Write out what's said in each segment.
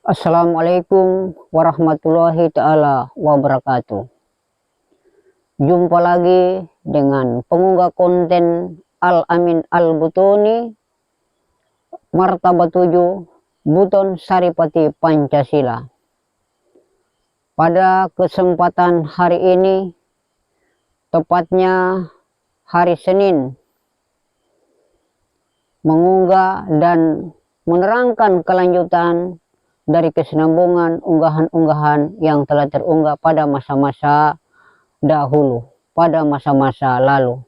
Assalamualaikum warahmatullahi ta'ala wabarakatuh. Jumpa lagi dengan pengunggah konten Al-Amin Al-Butoni, Martabat 7, Buton Saripati Pancasila. Pada kesempatan hari ini, tepatnya hari Senin, mengunggah dan menerangkan kelanjutan dari kesinambungan unggahan-unggahan yang telah terunggah pada masa-masa dahulu, pada masa-masa lalu.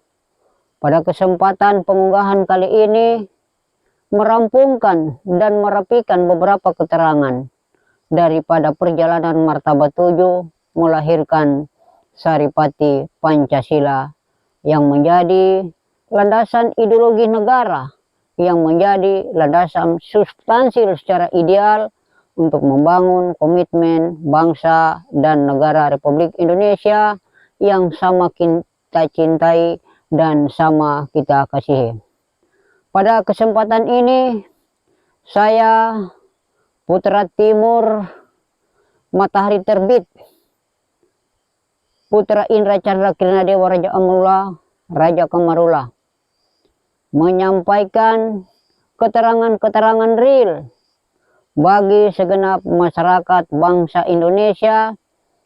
Pada kesempatan pengunggahan kali ini, merampungkan dan merapikan beberapa keterangan daripada perjalanan Martabat 7 melahirkan Saripati Pancasila yang menjadi landasan ideologi negara, yang menjadi landasan substansi secara ideal untuk membangun komitmen bangsa dan negara Republik Indonesia yang sama kita cintai dan sama kita kasihi. Pada kesempatan ini, saya Putra Timur Matahari Terbit, Putra Indra Chandra Kirana Dewa Raja Amrullah, Raja Kamarullah, menyampaikan keterangan-keterangan real bagi segenap masyarakat bangsa Indonesia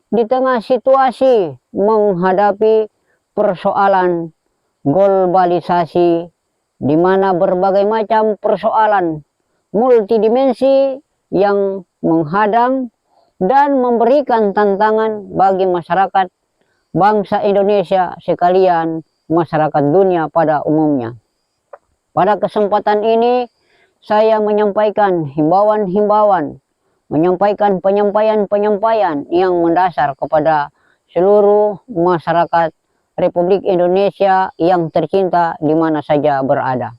di tengah situasi menghadapi persoalan globalisasi, di mana berbagai macam persoalan multidimensi yang menghadang dan memberikan tantangan bagi masyarakat bangsa Indonesia sekalian masyarakat dunia pada umumnya. Pada kesempatan ini, saya menyampaikan himbauan-himbauan, menyampaikan penyampaian-penyampaian yang mendasar kepada seluruh masyarakat Republik Indonesia yang tercinta di mana saja berada.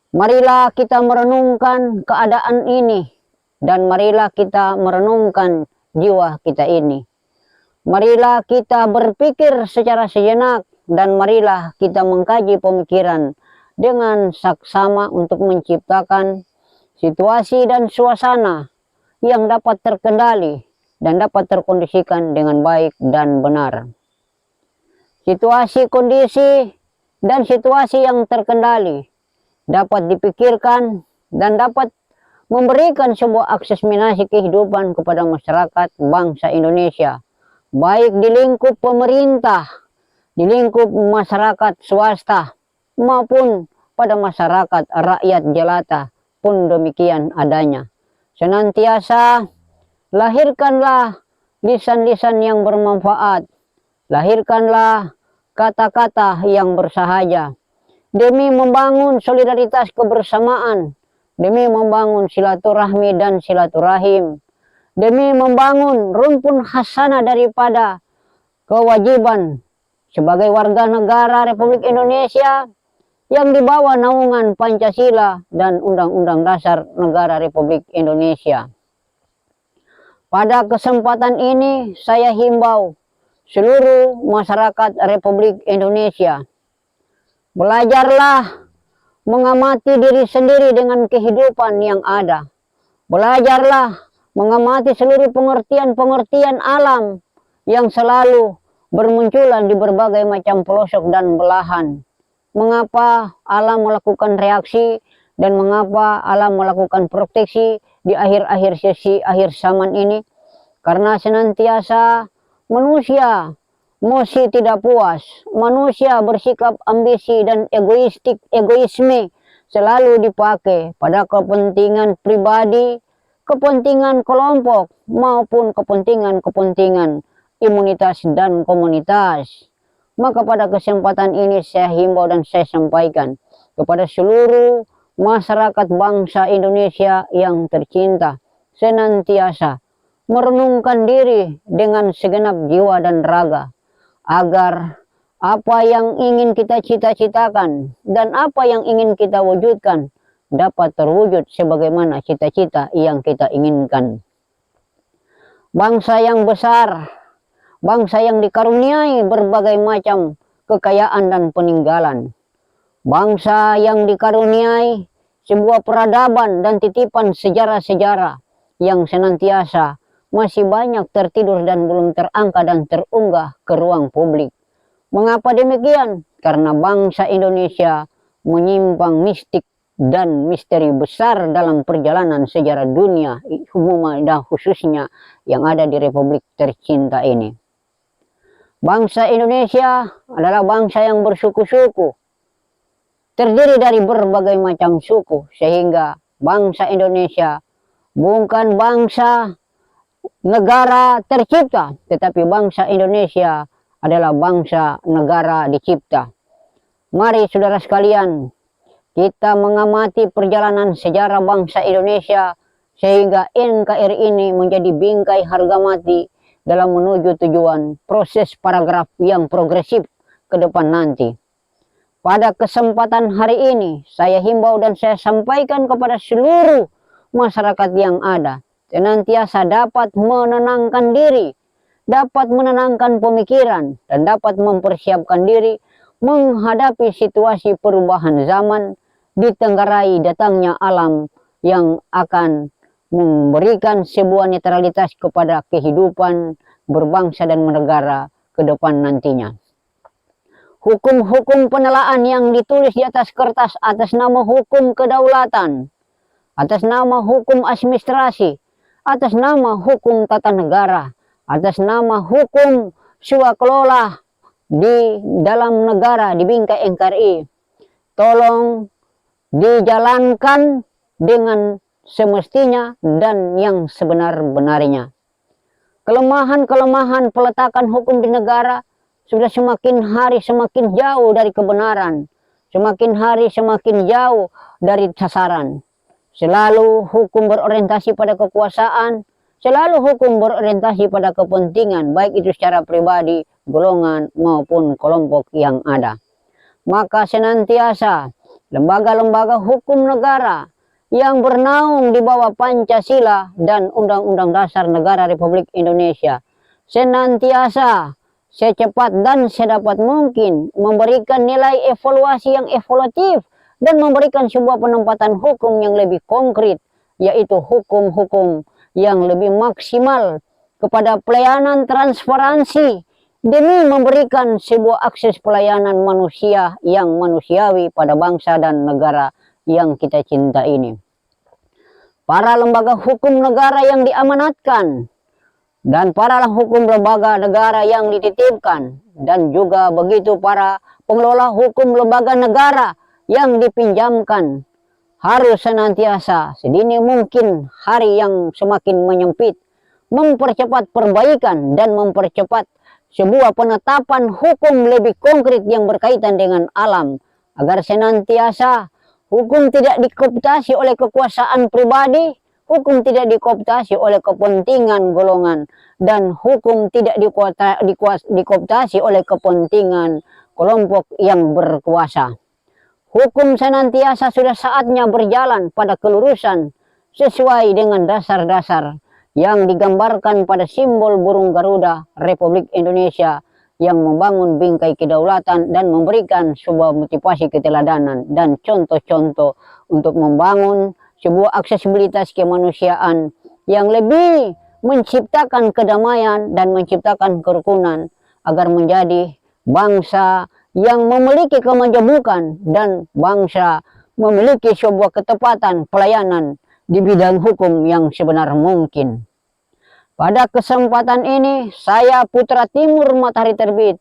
Marilah kita merenungkan keadaan ini, dan marilah kita merenungkan jiwa kita ini. Marilah kita berpikir secara sejenak, dan marilah kita mengkaji pemikiran dengan saksama untuk menciptakan situasi dan suasana yang dapat terkendali dan dapat terkondisikan dengan baik dan benar. Situasi, kondisi, dan situasi yang terkendali dapat dipikirkan dan dapat memberikan sebuah akseminasi kehidupan kepada masyarakat bangsa Indonesia, baik di lingkup pemerintah, di lingkup masyarakat swasta, maupun pada masyarakat rakyat jelata pun demikian adanya. Senantiasa lahirkanlah lisan-lisan yang bermanfaat, lahirkanlah kata-kata yang bersahaja, demi membangun solidaritas kebersamaan, demi membangun silaturahmi dan silaturahim, demi membangun rumpun hasanah daripada kewajiban sebagai warga negara Republik Indonesia yang dibawa naungan Pancasila dan Undang-Undang Dasar Negara Republik Indonesia. Pada kesempatan ini, saya himbau seluruh masyarakat Republik Indonesia, belajarlah mengamati diri sendiri dengan kehidupan yang ada. Belajarlah mengamati seluruh pengertian-pengertian alam yang selalu bermunculan di berbagai macam pelosok dan belahan. Mengapa alam melakukan reaksi dan mengapa alam melakukan proteksi di akhir-akhir sesi akhir zaman ini? Karena senantiasa manusia masih tidak puas, manusia bersikap ambisi dan egoisme selalu dipakai pada kepentingan pribadi, kepentingan kelompok, maupun kepentingan imunitas dan komunitas. Maka pada kesempatan ini saya himbau dan saya sampaikan kepada seluruh masyarakat bangsa Indonesia yang tercinta, senantiasa merenungkan diri dengan segenap jiwa dan raga, agar apa yang ingin kita cita-citakan dan apa yang ingin kita wujudkan dapat terwujud sebagaimana cita-cita yang kita inginkan. Bangsa yang besar, bangsa yang dikaruniai berbagai macam kekayaan dan peninggalan, bangsa yang dikaruniai sebuah peradaban dan titipan sejarah-sejarah yang senantiasa masih banyak tertidur dan belum terangkat dan terunggah ke ruang publik. Mengapa demikian? Karena bangsa Indonesia menyimpang mistik dan misteri besar dalam perjalanan sejarah dunia umum dan khususnya yang ada di Republik tercinta ini. Bangsa Indonesia adalah bangsa yang bersuku-suku, terdiri dari berbagai macam suku, sehingga bangsa Indonesia bukan bangsa negara tercipta, tetapi bangsa Indonesia adalah bangsa negara dicipta. Mari saudara sekalian, kita mengamati perjalanan sejarah bangsa Indonesia sehingga NKRI ini menjadi bingkai harga mati dalam menuju tujuan proses paragraf yang progresif ke depan nanti. Pada kesempatan hari ini, saya himbau dan saya sampaikan kepada seluruh masyarakat yang ada, senantiasa dapat menenangkan diri, dapat menenangkan pemikiran, dan dapat mempersiapkan diri menghadapi situasi perubahan zaman ditenggarai datangnya alam yang akan memberikan sebuah netralitas kepada kehidupan berbangsa dan bernegara ke depan nantinya. Hukum-hukum penelaan yang ditulis di atas kertas atas nama hukum kedaulatan, atas nama hukum administrasi, atas nama hukum tata negara, atas nama hukum swakelola di dalam negara di bingkai NKRI, tolong dijalankan dengan semestinya dan yang sebenar-benarnya. Kelemahan-kelemahan peletakan hukum di negara sudah semakin hari semakin jauh dari kebenaran, semakin hari semakin jauh dari sasaran. Selalu hukum berorientasi pada kekuasaan, selalu hukum berorientasi pada kepentingan, baik itu secara pribadi, golongan maupun kelompok yang ada. Maka senantiasa lembaga-lembaga hukum negara yang bernaung di bawah Pancasila dan Undang-Undang Dasar Negara Republik Indonesia senantiasa secepat dan sedapat mungkin memberikan nilai evaluasi yang evaluatif dan memberikan sebuah penempatan hukum yang lebih konkret, yaitu hukum-hukum yang lebih maksimal kepada pelayanan transparansi demi memberikan sebuah akses pelayanan manusia yang manusiawi pada bangsa dan negara yang kita cinta ini. Para lembaga hukum negara yang diamanatkan dan para hukum lembaga negara yang dititipkan, dan juga begitu para pengelola hukum lembaga negara yang dipinjamkan, harus senantiasa sedini mungkin hari yang semakin menyempit mempercepat perbaikan dan mempercepat sebuah penetapan hukum lebih konkret yang berkaitan dengan alam, agar senantiasa hukum tidak dikooptasi oleh kekuasaan pribadi, hukum tidak dikooptasi oleh kepentingan golongan, dan hukum tidak dikooptasi oleh kepentingan kelompok yang berkuasa. Hukum senantiasa sudah saatnya berjalan pada kelurusan sesuai dengan dasar-dasar yang digambarkan pada simbol burung Garuda Republik Indonesia yang membangun bingkai kedaulatan dan memberikan sebuah motivasi keteladanan dan contoh-contoh untuk membangun sebuah aksesibilitas kemanusiaan yang lebih menciptakan kedamaian dan menciptakan kerukunan agar menjadi bangsa yang memiliki kemajemukan dan bangsa memiliki sebuah ketepatan pelayanan di bidang hukum yang sebenar mungkin. Pada kesempatan ini, saya Putra Timur Matahari Terbit,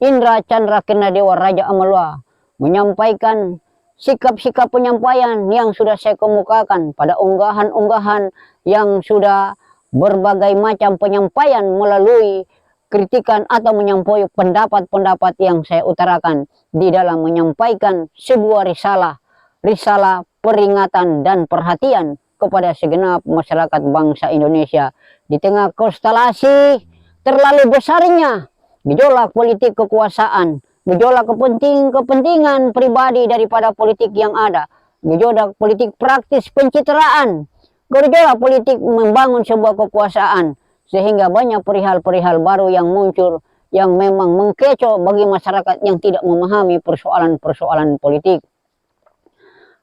Indra Chandra Kirnadewa Raja Amalwa, menyampaikan sikap-sikap penyampaian yang sudah saya kemukakan pada unggahan-unggahan yang sudah berbagai macam penyampaian melalui kritikan atau menyampaikan pendapat-pendapat yang saya utarakan di dalam menyampaikan sebuah risalah peringatan dan perhatian kepada segenap masyarakat bangsa Indonesia di tengah konstelasi terlalu besarnya gejolak politik kekuasaan, gejolak kepentingan pribadi daripada politik yang ada, gejolak politik praktis pencitraan, gejolak politik membangun sebuah kekuasaan, sehingga banyak perihal-perihal baru yang muncul yang memang mengkecoh bagi masyarakat yang tidak memahami persoalan-persoalan politik.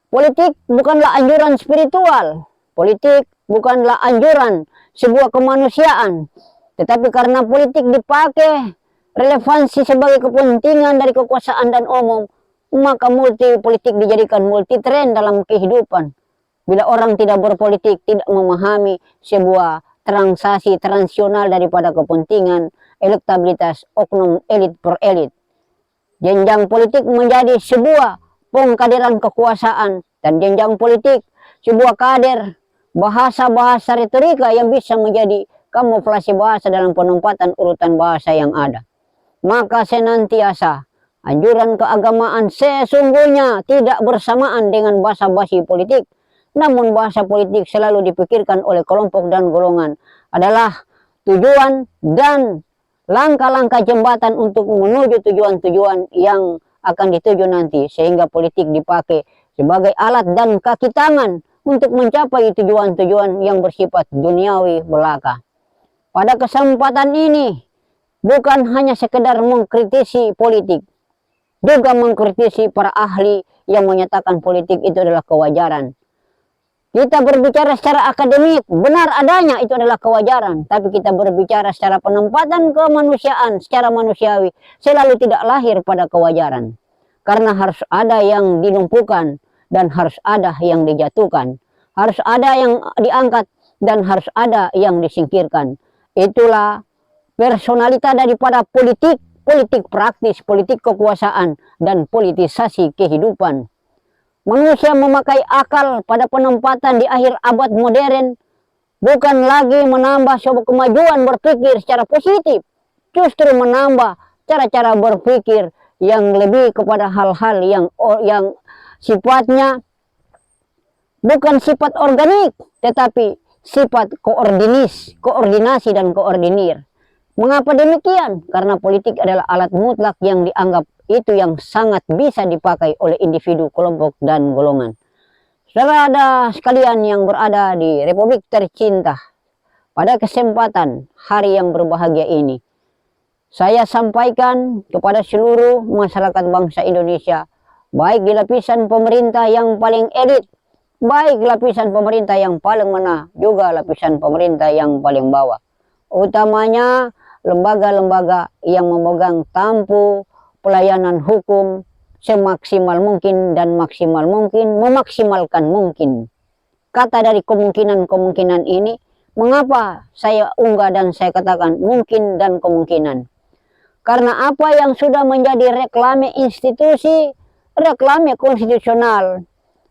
Politik bukanlah anjuran spiritual, Politik bukanlah anjuran, sebuah kemanusiaan. Tetapi karena politik dipakai relevansi sebagai kepentingan dari kekuasaan dan umum, maka multi politik dijadikan multi tren dalam kehidupan. Bila orang tidak berpolitik, tidak memahami sebuah transaksi transisional daripada kepentingan elektabilitas oknum elit per elit. Jenjang politik menjadi sebuah pengkaderan kekuasaan, dan jenjang politik sebuah kader bahasa-bahasa retorika yang bisa menjadi kamuflase bahasa dalam penempatan urutan bahasa yang ada. Maka senantiasa anjuran keagamaan sesungguhnya tidak bersamaan dengan bahasa basi politik. Namun bahasa politik selalu dipikirkan oleh kelompok dan golongan adalah tujuan dan langkah-langkah jembatan untuk menuju tujuan-tujuan yang akan dituju nanti. Sehingga politik dipakai sebagai alat dan kaki tangan untuk mencapai tujuan-tujuan yang bersifat duniawi belaka. Pada kesempatan ini, bukan hanya sekedar mengkritisi politik, juga mengkritisi para ahli yang menyatakan politik itu adalah kewajaran. Kita berbicara secara akademik, benar adanya itu adalah kewajaran. Tapi kita berbicara secara penempatan kemanusiaan, secara manusiawi, selalu tidak lahir pada kewajaran. Karena harus ada yang dilumpuhkan dan harus ada yang dijatuhkan. Harus ada yang diangkat dan harus ada yang disingkirkan. Itulah personalita daripada politik, politik praktis, politik kekuasaan, dan politisasi kehidupan. Manusia memakai akal pada penempatan di akhir abad modern bukan lagi menambah sebuah kemajuan berpikir secara positif, justru menambah cara-cara berpikir yang lebih kepada hal-hal yang sifatnya bukan sifat organik, tetapi sifat koordinasi dan koordinir. Mengapa demikian? Karena politik adalah alat mutlak yang dianggap itu yang sangat bisa dipakai oleh individu, kelompok, dan golongan. Saudara sekalian yang berada di Republik tercinta, pada kesempatan hari yang berbahagia ini, saya sampaikan kepada seluruh masyarakat bangsa Indonesia, baik di lapisan pemerintah yang paling elit, baik lapisan pemerintah yang paling menengah, juga lapisan pemerintah yang paling bawah. Utamanya lembaga-lembaga yang memegang tampu pelayanan hukum semaksimal mungkin dan maksimal mungkin, memaksimalkan mungkin. Kata dari kemungkinan-kemungkinan ini, mengapa saya unggah dan saya katakan mungkin dan kemungkinan? Karena apa yang sudah menjadi reklame institusi, reklame konstitusional,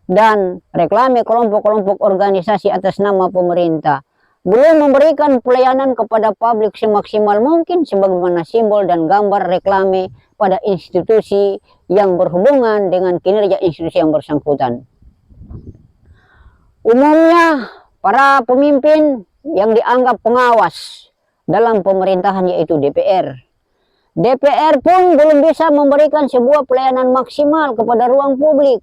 dan reklame kelompok-kelompok organisasi atas nama pemerintah belum memberikan pelayanan kepada publik semaksimal mungkin sebagaimana simbol dan gambar reklame pada institusi yang berhubungan dengan kinerja institusi yang bersangkutan. Umumnya para pemimpin yang dianggap pengawas dalam pemerintahan yaitu DPR. DPR pun belum bisa memberikan sebuah pelayanan maksimal kepada ruang publik.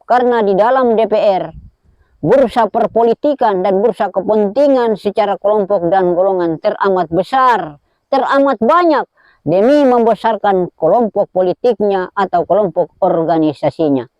Karena di dalam DPR, bursa perpolitikan dan bursa kepentingan secara kelompok dan golongan teramat besar, teramat banyak, demi membesarkan kelompok politiknya atau kelompok organisasinya.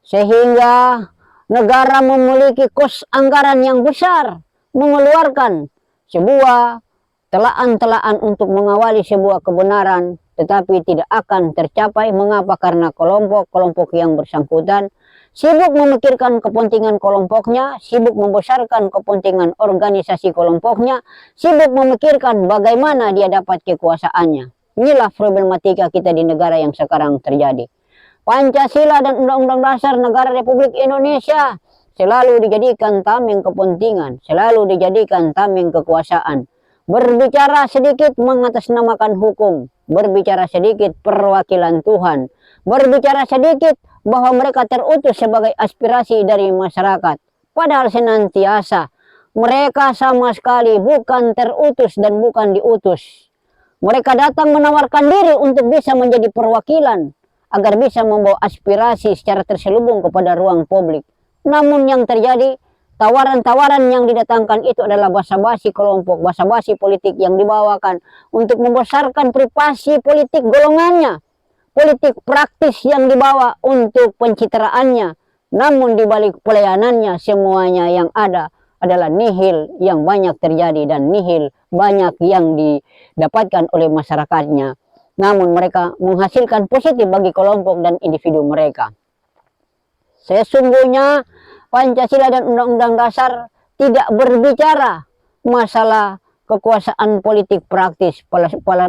Sehingga negara memiliki kos anggaran yang besar, mengeluarkan sebuah telaan-telaan untuk mengawali sebuah kebenaran, tetapi tidak akan tercapai. Mengapa? Karena kelompok-kelompok yang bersangkutan sibuk memikirkan kepentingan kelompoknya, sibuk membesarkan kepentingan organisasi kelompoknya, sibuk memikirkan bagaimana dia dapat kekuasaannya. Inilah problematika kita di negara yang sekarang terjadi. Pancasila dan Undang-Undang Dasar Negara Republik Indonesia selalu dijadikan tameng kepentingan, selalu dijadikan tameng kekuasaan. Berbicara sedikit mengatasnamakan hukum, berbicara sedikit perwakilan Tuhan, berbicara sedikit bahwa mereka terutus sebagai aspirasi dari masyarakat. Padahal senantiasa mereka sama sekali bukan terutus dan bukan diutus. Mereka datang menawarkan diri untuk bisa menjadi perwakilan agar bisa membawa aspirasi secara terselubung kepada ruang publik. Namun yang terjadi, tawaran-tawaran yang didatangkan itu adalah basa-basi kelompok, basa-basi politik yang dibawakan untuk membesarkan privasi politik golongannya. Politik praktis yang dibawa untuk pencitraannya, Namun di balik pelayanannya semuanya yang ada adalah nihil yang banyak terjadi dan nihil banyak yang didapatkan oleh masyarakatnya. Namun mereka menghasilkan positif bagi kelompok dan individu mereka. Sesungguhnya Pancasila dan Undang-Undang Dasar tidak berbicara masalah kekuasaan politik praktis,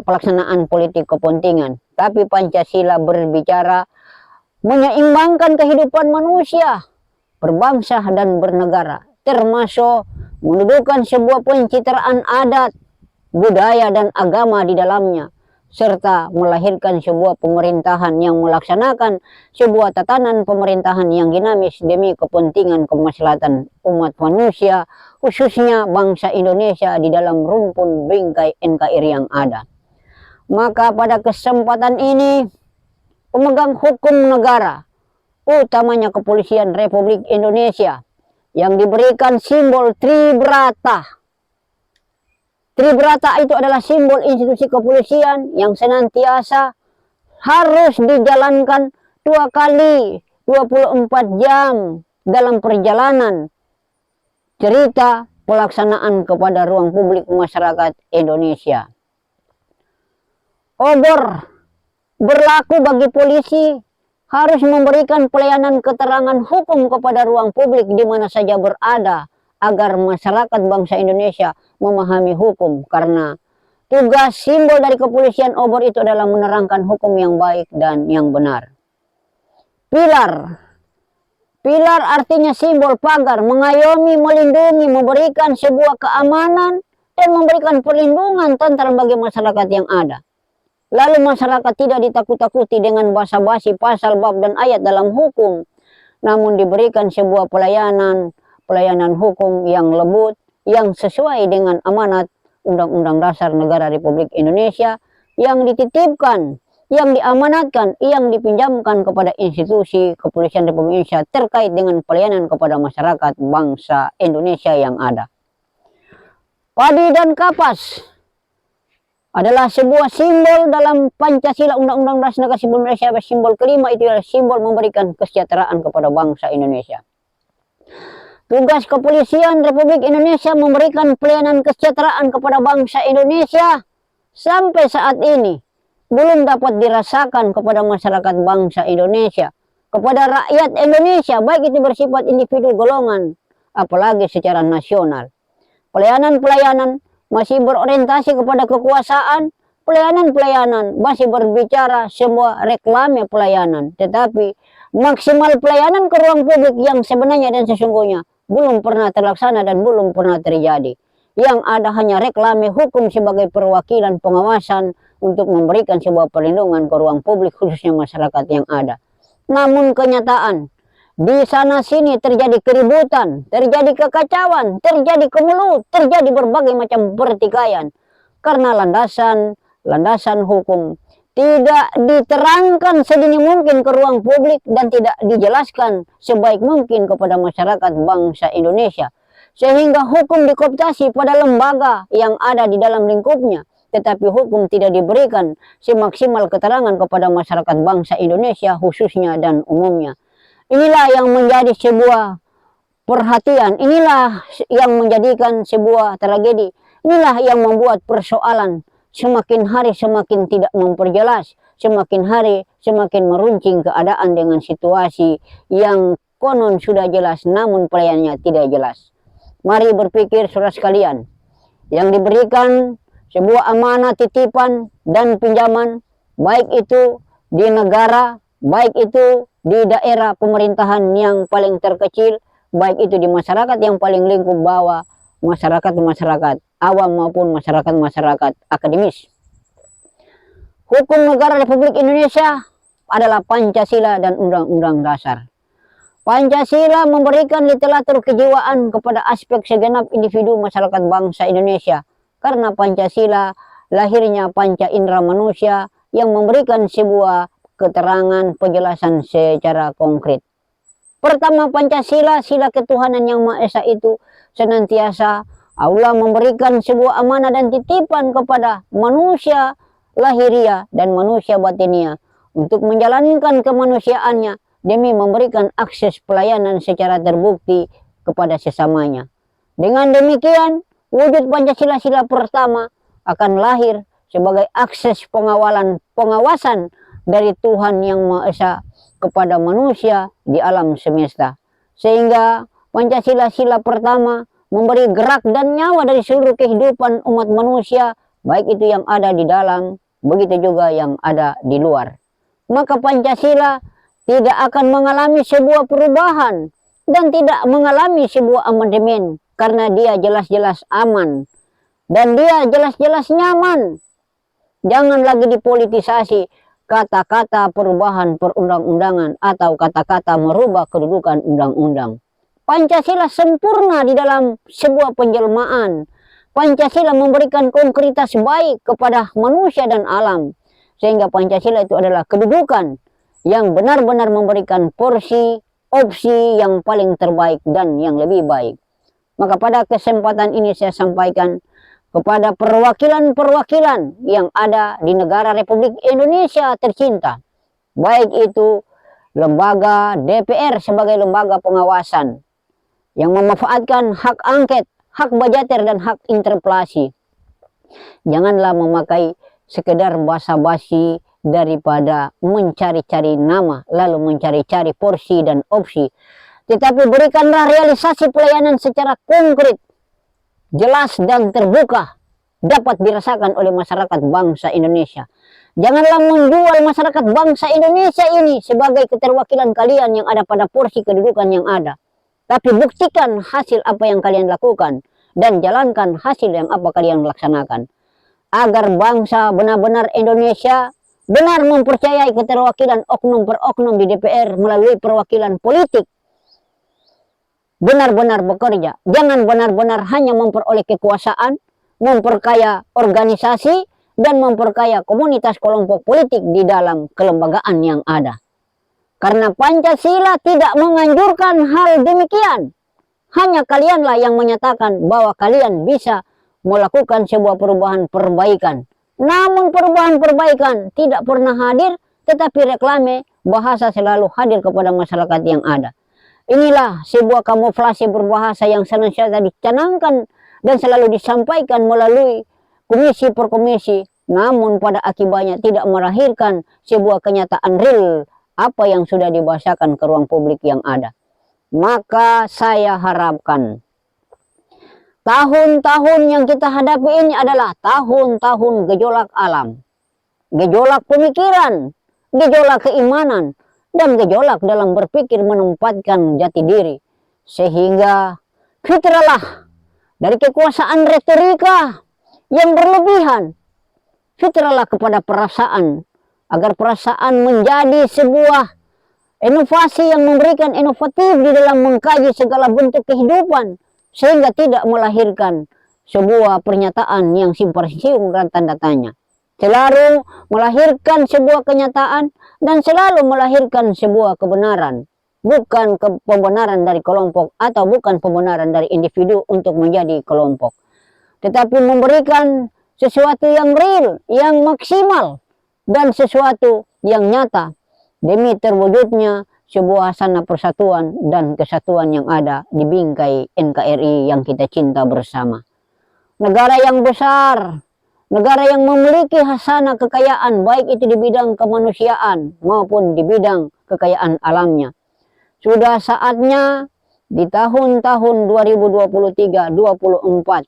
pelaksanaan politik kepentingan. Tapi Pancasila berbicara menyeimbangkan kehidupan manusia, berbangsa dan bernegara, termasuk mendudukan sebuah pencitraan adat, budaya dan agama di dalamnya, serta melahirkan sebuah pemerintahan yang melaksanakan sebuah tatanan pemerintahan yang dinamis demi kepentingan kemaslahatan umat manusia, khususnya bangsa Indonesia di dalam rumpun bingkai NKRI yang ada. Maka pada kesempatan ini, pemegang hukum negara, utamanya Kepolisian Republik Indonesia, yang diberikan simbol Tribrata. Tribrata itu adalah simbol institusi kepolisian yang senantiasa harus dijalankan 2 kali 24 jam dalam perjalanan cerita pelaksanaan kepada ruang publik masyarakat Indonesia. Obor berlaku bagi polisi harus memberikan pelayanan keterangan hukum kepada ruang publik di mana saja berada agar masyarakat bangsa Indonesia memahami hukum, karena tugas simbol dari kepolisian obor itu adalah menerangkan hukum yang baik dan yang benar. Pilar. Pilar artinya simbol pagar, mengayomi, melindungi, memberikan sebuah keamanan dan memberikan perlindungan tentram bagi masyarakat yang ada. Lalu masyarakat tidak ditakut-takuti dengan basa-basi pasal, bab, dan ayat dalam hukum, namun diberikan sebuah pelayanan hukum yang lembut, yang sesuai dengan amanat Undang-Undang Dasar Negara Republik Indonesia, yang dititipkan, yang diamanatkan, yang dipinjamkan kepada institusi Kepolisian Republik Indonesia terkait dengan pelayanan kepada masyarakat bangsa Indonesia yang ada. Padi dan kapas adalah sebuah simbol dalam Pancasila, Undang-Undang Dasar Negara Republik Indonesia. Simbol kelima itu adalah simbol memberikan kesejahteraan kepada bangsa Indonesia. Tugas Kepolisian Republik Indonesia memberikan pelayanan kesejahteraan kepada bangsa Indonesia sampai saat ini belum dapat dirasakan kepada masyarakat bangsa Indonesia, kepada rakyat Indonesia, baik itu bersifat individu, golongan, apalagi secara nasional. Pelayanan-pelayanan masih berorientasi kepada kekuasaan, pelayanan-pelayanan masih berbicara sebuah reklame pelayanan, tetapi maksimal pelayanan ke ruang publik yang sebenarnya dan sesungguhnya belum pernah terlaksana dan belum pernah terjadi. Yang ada hanya reklame hukum sebagai perwakilan pengawasan untuk memberikan sebuah perlindungan ke ruang publik, khususnya masyarakat yang ada. Namun kenyataan, di sana sini terjadi keributan, terjadi kekacauan, terjadi kemelut, terjadi berbagai macam pertikaian. Karena landasan hukum tidak diterangkan sedini mungkin ke ruang publik dan tidak dijelaskan sebaik mungkin kepada masyarakat bangsa Indonesia. Sehingga hukum dikooptasi pada lembaga yang ada di dalam lingkupnya, tetapi hukum tidak diberikan semaksimal keterangan kepada masyarakat bangsa Indonesia khususnya dan umumnya. Inilah yang menjadi sebuah perhatian, inilah yang menjadikan sebuah tragedi, inilah yang membuat persoalan semakin hari semakin tidak memperjelas, semakin hari semakin meruncing keadaan dengan situasi yang konon sudah jelas namun pelayanannya tidak jelas. Mari berpikir saudara sekalian, yang diberikan sebuah amanah titipan dan pinjaman, baik itu di negara, baik itu di daerah pemerintahan yang paling terkecil, baik itu di masyarakat yang paling lingkup bawah, masyarakat awam maupun masyarakat akademis. Hukum negara Republik Indonesia adalah Pancasila dan Undang-Undang Dasar. Pancasila memberikan literatur kejiwaan kepada aspek segenap individu masyarakat bangsa Indonesia, karena Pancasila lahirnya panca indera manusia yang memberikan sebuah keterangan penjelasan secara konkret. Pertama, Pancasila, sila ketuhanan yang Maha Esa itu senantiasa Allah memberikan sebuah amanah dan titipan kepada manusia lahiriah dan manusia batinia untuk menjalankan kemanusiaannya demi memberikan akses pelayanan secara terbukti kepada sesamanya. Dengan demikian, wujud Pancasila pertama akan lahir sebagai akses pengawasan dari Tuhan Yang Maha Esa kepada manusia di alam semesta. Sehingga Pancasila pertama memberi gerak dan nyawa dari seluruh kehidupan umat manusia, baik itu yang ada di dalam, begitu juga yang ada di luar. Maka Pancasila tidak akan mengalami sebuah perubahan dan tidak mengalami sebuah amandemen, karena dia jelas-jelas aman dan dia jelas-jelas nyaman. Jangan lagi dipolitisasi kata-kata perubahan perundang-undangan atau kata-kata merubah kedudukan undang-undang. Pancasila sempurna di dalam sebuah penjelmaan. Pancasila memberikan konkretas baik kepada manusia dan alam. Sehingga Pancasila itu adalah kedudukan yang benar-benar memberikan porsi, opsi yang paling terbaik dan yang lebih baik. Maka pada kesempatan ini saya sampaikan kepada perwakilan-perwakilan yang ada di negara Republik Indonesia tercinta. Baik itu lembaga DPR sebagai lembaga pengawasan yang memanfaatkan hak angket, hak bajater, dan hak interpelasi. Janganlah memakai sekedar basa-basi daripada mencari-cari nama, lalu mencari-cari porsi dan opsi. Tetapi berikanlah realisasi pelayanan secara konkret, jelas dan terbuka, dapat dirasakan oleh masyarakat bangsa Indonesia. Janganlah menjual masyarakat bangsa Indonesia ini sebagai keterwakilan kalian yang ada pada porsi kedudukan yang ada. Tapi buktikan hasil apa yang kalian lakukan dan jalankan hasil yang apa kalian laksanakan. Agar bangsa benar-benar Indonesia benar mempercayai keterwakilan oknum per oknum di DPR melalui perwakilan politik. Benar-benar bekerja. Jangan benar-benar hanya memperoleh kekuasaan, memperkaya organisasi, dan memperkaya komunitas kelompok politik di dalam kelembagaan yang ada. Karena Pancasila tidak menganjurkan hal demikian. Hanya kalianlah yang menyatakan bahwa kalian bisa melakukan sebuah perubahan-perbaikan. Namun perubahan-perbaikan tidak pernah hadir, tetapi reklame bahasa selalu hadir kepada masyarakat yang ada. Inilah sebuah kamuflase berbahasa yang senantiasa dicanangkan dan selalu disampaikan melalui komisi per komisi. Namun pada akibatnya tidak melahirkan sebuah kenyataan real apa yang sudah dibahasakan ke ruang publik yang ada. Maka saya harapkan tahun-tahun yang kita hadapi ini adalah tahun-tahun gejolak alam, gejolak pemikiran, gejolak keimanan, dan gejolak dalam berpikir menempatkan jati diri. Sehingga fitrahlah dari kekuasaan retorika yang berlebihan, fitrahlah kepada perasaan, agar perasaan menjadi sebuah inovasi yang memberikan inovatif di dalam mengkaji segala bentuk kehidupan, sehingga tidak melahirkan sebuah pernyataan yang simpang siur dan tanda tanya. Selalu melahirkan sebuah kenyataan dan selalu melahirkan sebuah kebenaran. Bukan pembenaran dari kelompok atau bukan pembenaran dari individu untuk menjadi kelompok. Tetapi memberikan sesuatu yang real, yang maksimal, dan sesuatu yang nyata demi terwujudnya sebuah sana persatuan dan kesatuan yang ada di bingkai NKRI yang kita cinta bersama. Negara yang besar, negara yang memiliki hasana kekayaan baik itu di bidang kemanusiaan maupun di bidang kekayaan alamnya. Sudah saatnya di tahun-tahun 2023-24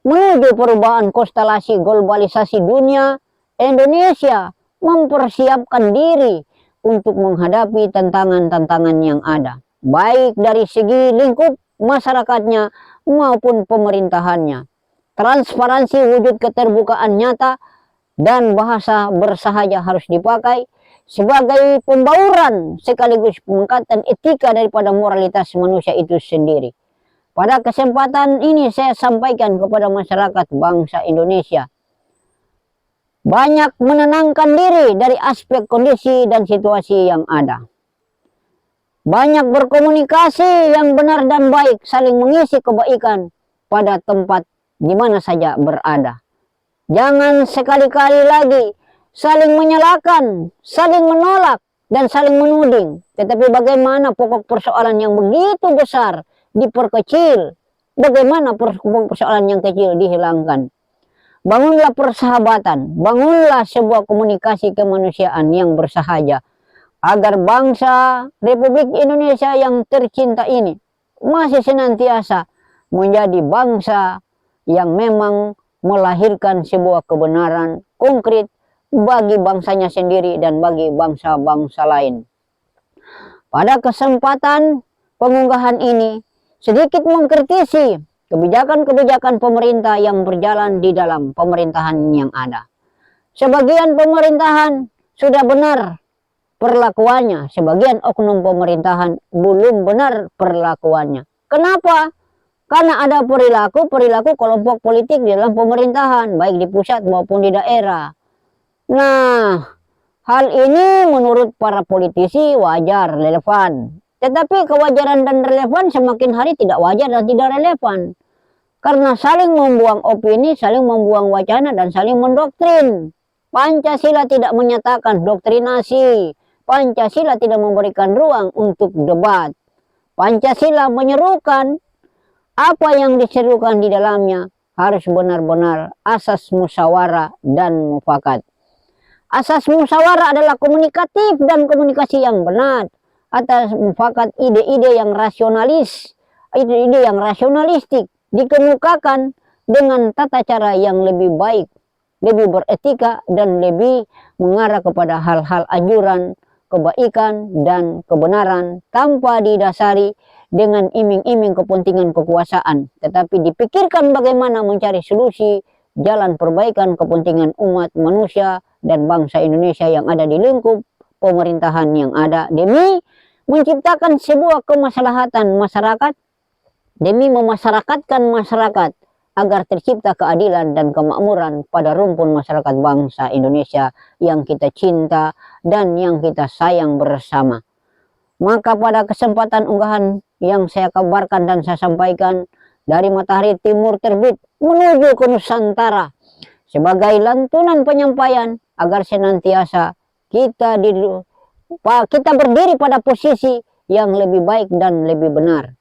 menuju perubahan konstelasi globalisasi dunia, Indonesia mempersiapkan diri untuk menghadapi tantangan-tantangan yang ada, baik dari segi lingkup masyarakatnya maupun pemerintahannya. Transparansi wujud keterbukaan nyata dan bahasa bersahaja harus dipakai sebagai pembauran sekaligus pengangkatan etika daripada moralitas manusia itu sendiri. Pada kesempatan ini saya sampaikan kepada masyarakat bangsa Indonesia, banyak menenangkan diri dari aspek kondisi dan situasi yang ada. Banyak berkomunikasi yang benar dan baik, saling mengisi kebaikan pada tempat di mana saja berada. Jangan sekali-kali lagi saling menyalahkan, saling menolak, dan saling menuding. Tetapi bagaimana pokok persoalan yang begitu besar diperkecil? Bagaimana pokok persoalan yang kecil dihilangkan? Bangunlah persahabatan, bangunlah sebuah komunikasi kemanusiaan yang bersahaja, agar bangsa Republik Indonesia yang tercinta ini masih senantiasa menjadi bangsa yang memang melahirkan sebuah kebenaran konkret bagi bangsanya sendiri dan bagi bangsa-bangsa lain. Pada kesempatan pengunggahan ini, sedikit mengkritisi kebijakan-kebijakan pemerintah yang berjalan di dalam pemerintahan yang ada. Sebagian pemerintahan sudah benar perlakuannya, sebagian oknum pemerintahan belum benar perlakuannya. Kenapa? Karena ada perilaku kelompok politik di dalam pemerintahan, baik di pusat maupun di daerah. Nah, hal ini menurut para politisi wajar, relevan. Tetapi kewajaran dan relevan semakin hari tidak wajar dan tidak relevan. Karena saling membuang opini, saling membuang wacana, dan saling mendoktrin. Pancasila tidak menyatakan doktrinasi. Pancasila tidak memberikan ruang untuk debat. Pancasila menyerukan apa yang diserukan di dalamnya harus benar-benar asas musyawarah dan mufakat. Asas musyawarah adalah komunikatif dan komunikasi yang benar. Atas mufakat ide-ide yang rasionalis, ide-ide yang rasionalistik dikemukakan dengan tata cara yang lebih baik, lebih beretika, dan lebih mengarah kepada hal-hal anjuran, kebaikan, dan kebenaran tanpa didasari dengan iming-iming kepentingan kekuasaan, tetapi dipikirkan bagaimana mencari solusi jalan perbaikan kepentingan umat manusia dan bangsa Indonesia yang ada di lingkup pemerintahan yang ada demi menciptakan sebuah kemaslahatan masyarakat, demi memasyarakatkan masyarakat agar tercipta keadilan dan kemakmuran pada rumpun masyarakat bangsa Indonesia yang kita cinta dan yang kita sayang bersama. Maka pada kesempatan unggahan yang saya kabarkan dan saya sampaikan dari Matahari Timur Terbit menuju ke Nusantara sebagai lantunan penyampaian agar senantiasa kita berdiri pada posisi yang lebih baik dan lebih benar.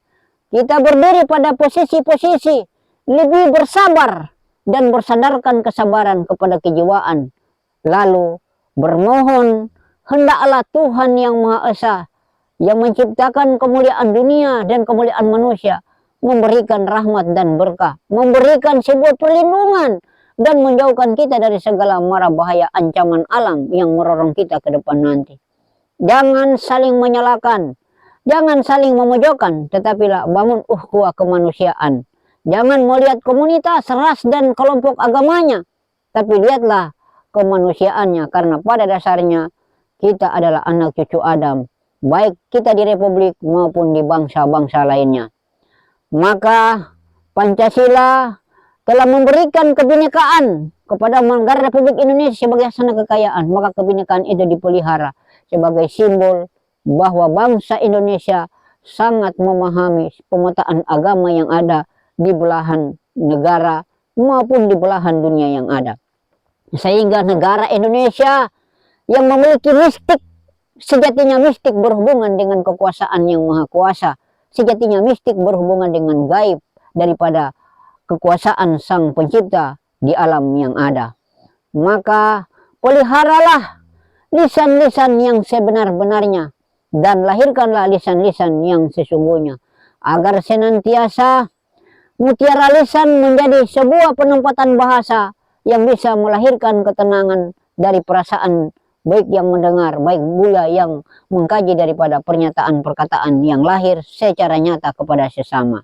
Kita berdiri pada posisi-posisi lebih bersabar dan bersandarkan kesabaran kepada kejiwaan. Lalu bermohon hendaklah Tuhan yang Maha Esa yang menciptakan kemuliaan dunia dan kemuliaan manusia memberikan rahmat dan berkah, memberikan sebuah perlindungan dan menjauhkan kita dari segala mara bahaya ancaman alam yang merorong kita ke depan nanti. Jangan saling menyalahkan, jangan saling memojokkan, tetapilah bangun ukhuwah kemanusiaan. Jangan melihat komunitas, ras, dan kelompok agamanya, tapi lihatlah kemanusiaannya, karena pada dasarnya kita adalah anak cucu Adam, baik kita di Republik maupun di bangsa-bangsa lainnya. Maka Pancasila telah memberikan kebinekaan kepada negara Republik Indonesia sebagai hasanah kekayaan, maka kebinekaan itu dipelihara sebagai simbol bahwa bangsa Indonesia sangat memahami pemetaan agama yang ada di belahan negara maupun di belahan dunia yang ada. Sehingga negara Indonesia yang memiliki mistik, sejatinya mistik berhubungan dengan kekuasaan yang maha kuasa, sejatinya mistik berhubungan dengan gaib daripada kekuasaan sang pencipta di alam yang ada. Maka peliharalah lisan-lisan yang sebenar-benarnya dan lahirkanlah lisan-lisan yang sesungguhnya, agar senantiasa mutiara lisan menjadi sebuah penempatan bahasa yang bisa melahirkan ketenangan dari perasaan baik yang mendengar, baik pula yang mengkaji daripada pernyataan perkataan yang lahir secara nyata kepada sesama.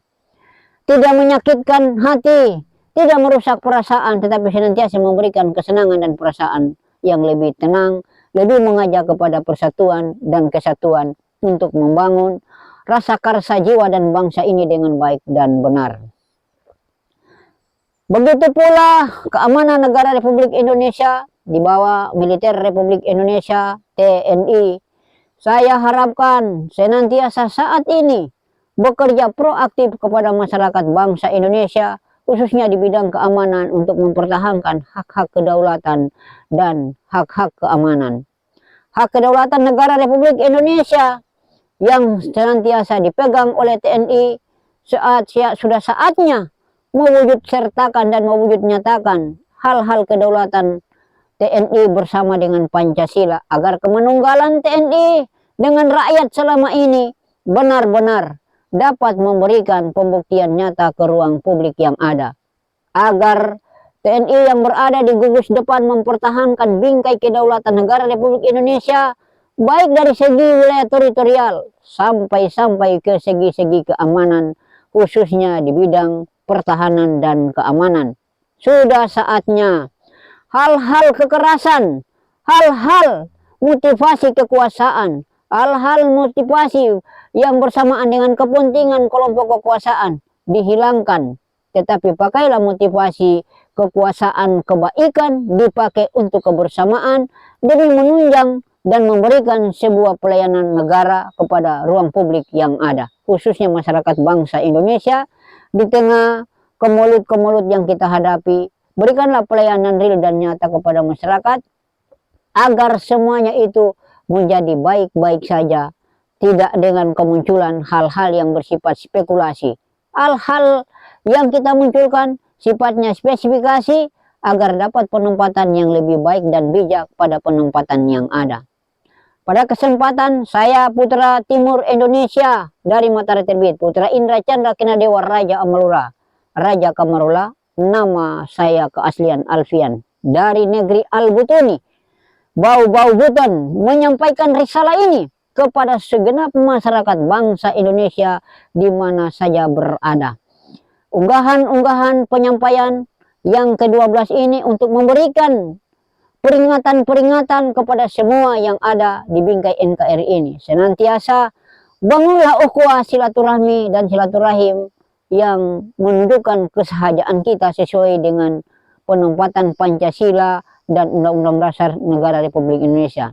Tidak menyakitkan hati, tidak merusak perasaan, tetapi senantiasa memberikan kesenangan dan perasaan yang lebih tenang, lebih mengajak kepada persatuan dan kesatuan untuk membangun rasa karsa jiwa dan bangsa ini dengan baik dan benar. Begitu pula keamanan negara Republik Indonesia di bawah militer Republik Indonesia, TNI. Saya harapkan senantiasa saat ini bekerja proaktif kepada masyarakat bangsa Indonesia, khususnya di bidang keamanan untuk mempertahankan hak-hak kedaulatan dan hak-hak keamanan. hak kedaulatan negara Republik Indonesia yang senantiasa dipegang oleh TNI sudah saatnya mewujud sertakan dan mewujud nyatakan hal-hal kedaulatan TNI bersama dengan Pancasila agar kemenunggalan TNI dengan rakyat selama ini benar-benar dapat memberikan pembuktian nyata ke ruang publik yang ada, agar TNI yang berada di gugus depan mempertahankan bingkai kedaulatan negara Republik Indonesia baik dari segi wilayah teritorial sampai ke segi-segi keamanan, khususnya di bidang pertahanan dan keamanan. Sudah saatnya hal-hal kekerasan, hal-hal motivasi kekuasaan, hal-hal motivasi yang bersamaan dengan kepentingan kelompok kekuasaan dihilangkan, tetapi pakailah motivasi kekuasaan kebaikan dipakai untuk kebersamaan demi menunjang dan memberikan sebuah pelayanan negara kepada ruang publik yang ada, khususnya masyarakat bangsa Indonesia di tengah kemelut-kemelut yang kita hadapi. Berikanlah pelayanan real dan nyata kepada masyarakat agar semuanya itu menjadi baik-baik saja, tidak dengan kemunculan hal-hal yang bersifat spekulasi. Hal-hal yang kita munculkan sifatnya spesifikasi agar dapat penempatan yang lebih baik dan bijak pada penempatan yang ada. Pada kesempatan saya Putra Timur Indonesia dari Matahari Terbit, Putra Indra Chandra Kinadewa Raja Amalura, Raja Kamarula, nama saya keaslian Alfian dari negeri Al-Butuni, Bau-Bau Buton, menyampaikan risalah ini kepada segenap masyarakat bangsa Indonesia di mana saja berada. Unggahan-unggahan penyampaian yang ke-12 ini untuk memberikan peringatan-peringatan kepada semua yang ada di bingkai NKRI ini. Senantiasa bangunlah ukhuwah silaturahmi dan silaturahim yang menunjukkan kesahajaan kita sesuai dengan penempatan Pancasila dan Undang-Undang Dasar Negara Republik Indonesia.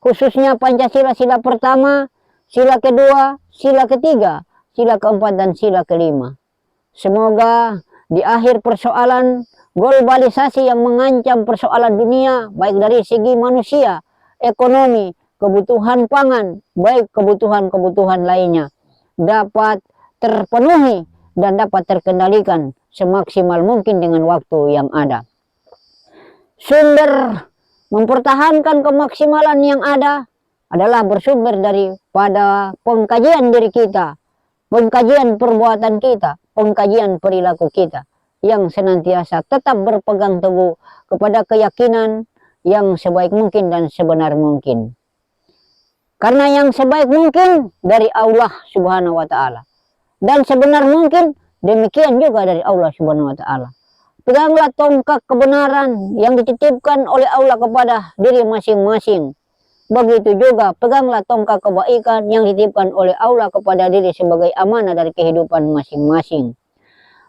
Khususnya Pancasila sila pertama, sila kedua, sila ketiga, sila keempat, dan sila kelima. Semoga di akhir persoalan globalisasi yang mengancam persoalan dunia, baik dari segi manusia, ekonomi, kebutuhan pangan, baik kebutuhan-kebutuhan lainnya, dapat terpenuhi dan dapat terkendalikan semaksimal mungkin dengan waktu yang ada. Sumber mempertahankan kemaksimalan yang ada adalah bersumber daripada pengkajian diri kita, pengkajian perbuatan kita, pengkajian perilaku kita, yang senantiasa tetap berpegang teguh kepada keyakinan yang sebaik mungkin dan sebenar mungkin. Karena yang sebaik mungkin dari Allah Subhanahu wa Ta'ala, dan sebenar mungkin demikian juga dari Allah Subhanahu wa Ta'ala. Peganglah tongkat kebenaran yang dititipkan oleh Allah kepada diri masing-masing. Begitu juga peganglah tongkat kebaikan yang dititipkan oleh Allah kepada diri sebagai amanah dari kehidupan masing-masing.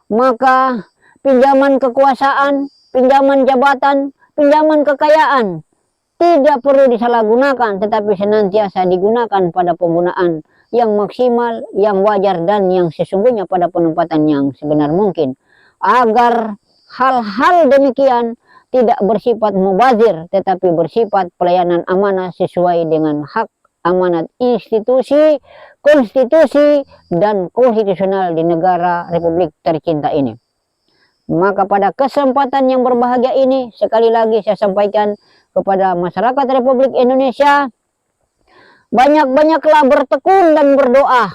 Maka pinjaman kekuasaan, pinjaman jabatan, pinjaman kekayaan tidak perlu disalahgunakan, tetapi senantiasa digunakan pada penggunaan yang maksimal, yang wajar, dan yang sesungguhnya pada penempatan yang sebenar mungkin, agar hal-hal demikian tidak bersifat mubazir, tetapi bersifat pelayanan amanah sesuai dengan hak amanat institusi, konstitusi, dan konstitusional di negara Republik tercinta ini. Maka pada kesempatan yang berbahagia ini, sekali lagi saya sampaikan kepada masyarakat Republik Indonesia, banyak-banyaklah bertekun dan berdoa,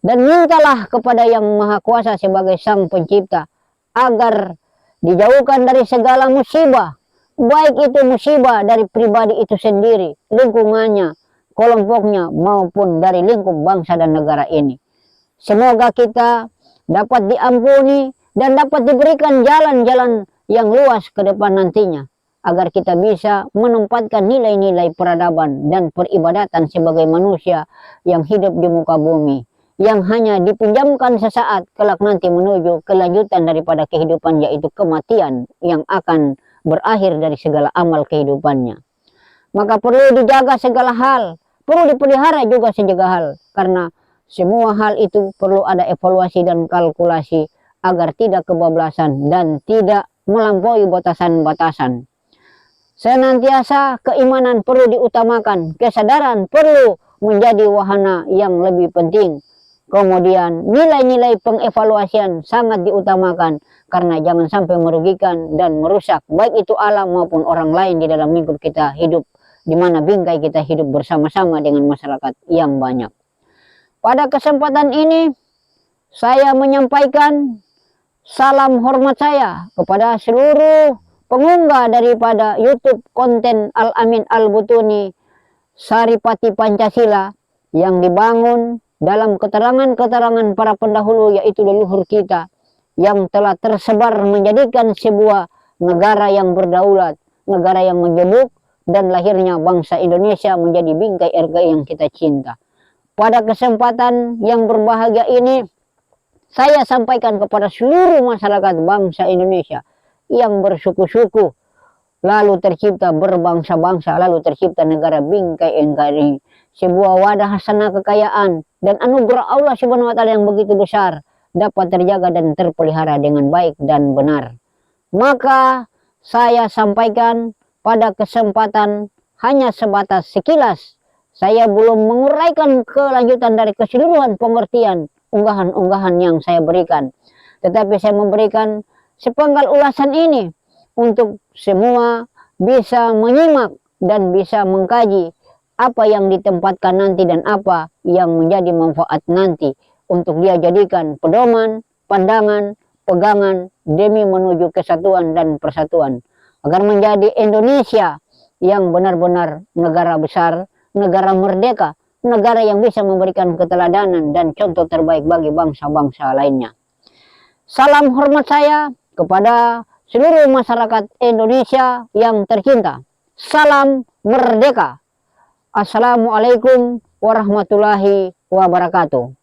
dan mintalah kepada Yang Maha Kuasa sebagai Sang Pencipta, agar dijauhkan dari segala musibah, baik itu musibah dari pribadi itu sendiri, lingkungannya, kelompoknya, maupun dari lingkup bangsa dan negara ini. Semoga kita dapat diampuni dan dapat diberikan jalan-jalan yang luas ke depan nantinya, agar kita bisa menempatkan nilai-nilai peradaban dan peribadatan sebagai manusia yang hidup di muka bumi, yang hanya dipinjamkan sesaat kelak nanti menuju kelanjutan daripada kehidupan, yaitu kematian yang akan berakhir dari segala amal kehidupannya. Maka perlu dijaga segala hal, perlu dipelihara juga segala hal, karena semua hal itu perlu ada evaluasi dan kalkulasi agar tidak kebablasan dan tidak melampaui batasan-batasan. Senantiasa keimanan perlu diutamakan, kesadaran perlu menjadi wahana yang lebih penting. Kemudian nilai-nilai pengevaluasian sangat diutamakan karena jangan sampai merugikan dan merusak baik itu alam maupun orang lain di dalam lingkup kita hidup, di mana bingkai kita hidup bersama-sama dengan masyarakat yang banyak. Pada kesempatan ini saya menyampaikan salam hormat saya kepada seluruh pengunggah daripada YouTube konten Al-Amin Al-Butuni Saripati Pancasila yang dibangun dalam keterangan-keterangan para pendahulu, yaitu leluhur kita yang telah tersebar menjadikan sebuah negara yang berdaulat, negara yang majemuk, dan lahirnya bangsa Indonesia menjadi bingkai RKI yang kita cinta. Pada kesempatan yang berbahagia ini, saya sampaikan kepada seluruh masyarakat bangsa Indonesia yang bersuku-suku, lalu tercipta berbangsa-bangsa, lalu tercipta negara bingkai NKRI, sebuah wadah hasanah kekayaan dan anugerah Allah Subhanahu wa taala yang begitu besar dapat terjaga dan terpelihara dengan baik dan benar. Maka saya sampaikan pada kesempatan hanya sebatas sekilas. Saya belum menguraikan kelanjutan dari keseluruhan pengertian unggahan-unggahan yang saya berikan. Tetapi saya memberikan sepenggal ulasan ini untuk semua bisa menyimak dan bisa mengkaji apa yang ditempatkan nanti dan apa yang menjadi manfaat nanti untuk dia jadikan pedoman, pandangan, pegangan demi menuju kesatuan dan persatuan agar menjadi Indonesia yang benar-benar negara besar, negara merdeka, negara yang bisa memberikan keteladanan dan contoh terbaik bagi bangsa-bangsa lainnya. Salam hormat saya kepada seluruh masyarakat Indonesia yang tercinta. Salam merdeka. Assalamualaikum warahmatullahi wabarakatuh.